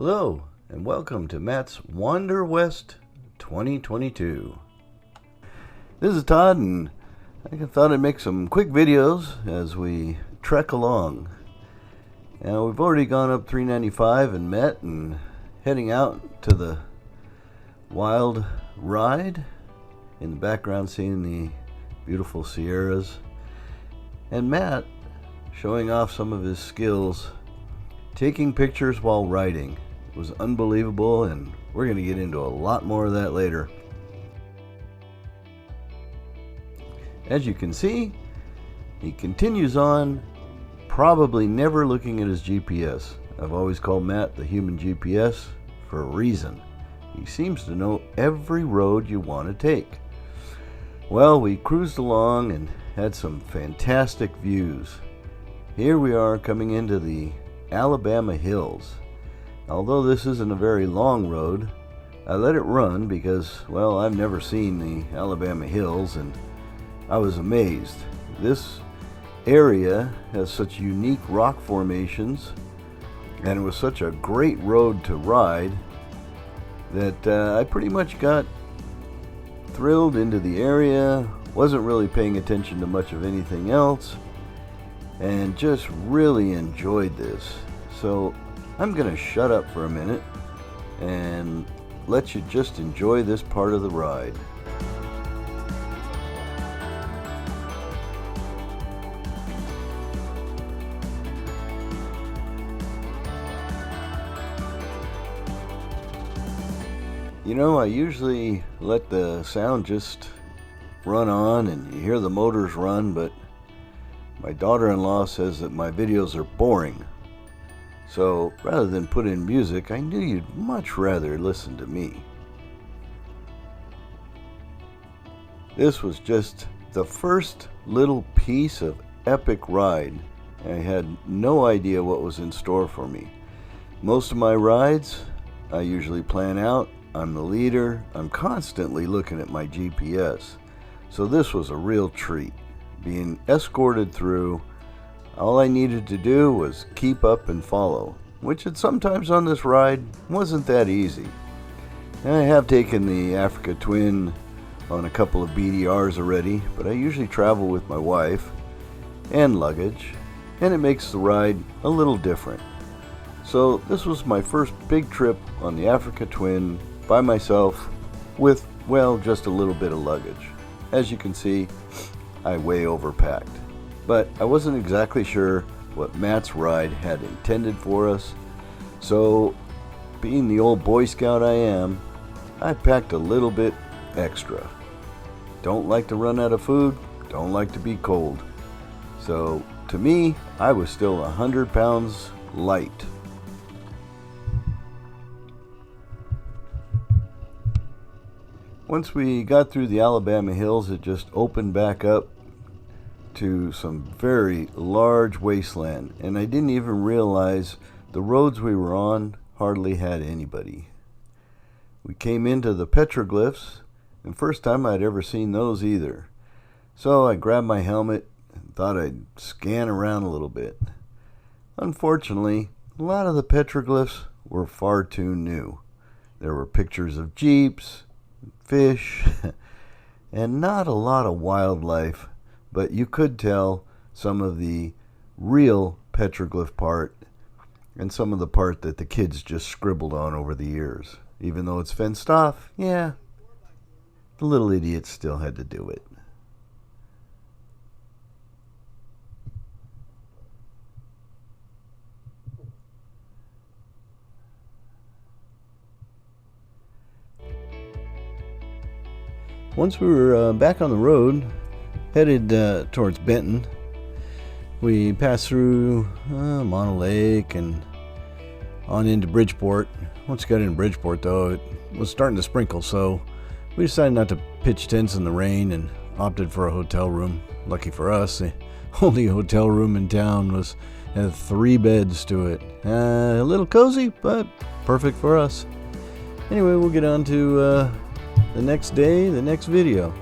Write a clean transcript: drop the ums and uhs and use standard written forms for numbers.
Hello, and welcome to Matt's Wander West 2022. This is Todd, and I thought I'd make some quick videos as we trek along. Now, we've already gone up 395 and met, and heading out to the wild ride. In the background, seeing the beautiful Sierras. And Matt showing off some of his skills taking pictures while riding. It was unbelievable, and we're going to get into a lot more of that later. As you can see, he continues on, probably never looking at his GPS. I've always called Matt the human GPS for a reason. He seems to know every road you want to take. Well, we cruised along and had some fantastic views. Here we are coming into the Alabama Hills. Although this isn't a very long road, I let it run because, well, I've never seen the Alabama Hills, and I was amazed. This area has such unique rock formations, and it was such a great road to ride that I pretty much got thrilled into the area, wasn't really paying attention to much of anything else, and just really enjoyed this. So I'm going to shut up for a minute and let you just enjoy this part of the ride. You know, I usually let the sound just run on and you hear the motors run, but my daughter-in-law says that my videos are boring. So rather than put in music, I knew you'd much rather listen to me. This was just the first little piece of epic ride. I had no idea what was in store for me. Most of my rides, I usually plan out. I'm the leader. I'm constantly looking at my GPS. So this was a real treat. Being escorted through, all I needed to do was keep up and follow, which sometimes on this ride wasn't that easy. And I have taken the Africa Twin on a couple of BDRs already, but I usually travel with my wife and luggage, and it makes the ride a little different. So this was my first big trip on the Africa Twin by myself with, well, just a little bit of luggage. As you can see, I way overpacked. But I wasn't exactly sure what Matt's ride had intended for us, so being the old Boy Scout I am, I packed a little bit extra. Don't like to run out of food, don't like to be cold. So to me, I was still 100 pounds light. Once we got through the Alabama Hills, it just opened back up to some very large wasteland, and I didn't even realize the roads we were on hardly had anybody. We came into the petroglyphs, and first time I'd ever seen those either. So I grabbed my helmet and thought I'd scan around a little bit. Unfortunately, a lot of the petroglyphs were far too new. There were pictures of jeeps, fish, and not a lot of wildlife, but you could tell some of the real petroglyph part and some of the part that the kids just scribbled on over the years. Even though it's fenced off, yeah, the little idiots still had to do it. Once we were back on the road, headed towards Benton, we passed through Mono Lake and on into Bridgeport. Once we got into Bridgeport, though, it was starting to sprinkle, so we decided not to pitch tents in the rain and opted for a hotel room. Lucky for us, the only hotel room in town had 3 beds to it. A little cozy, but perfect for us. Anyway, we'll get on to the next day, the next video.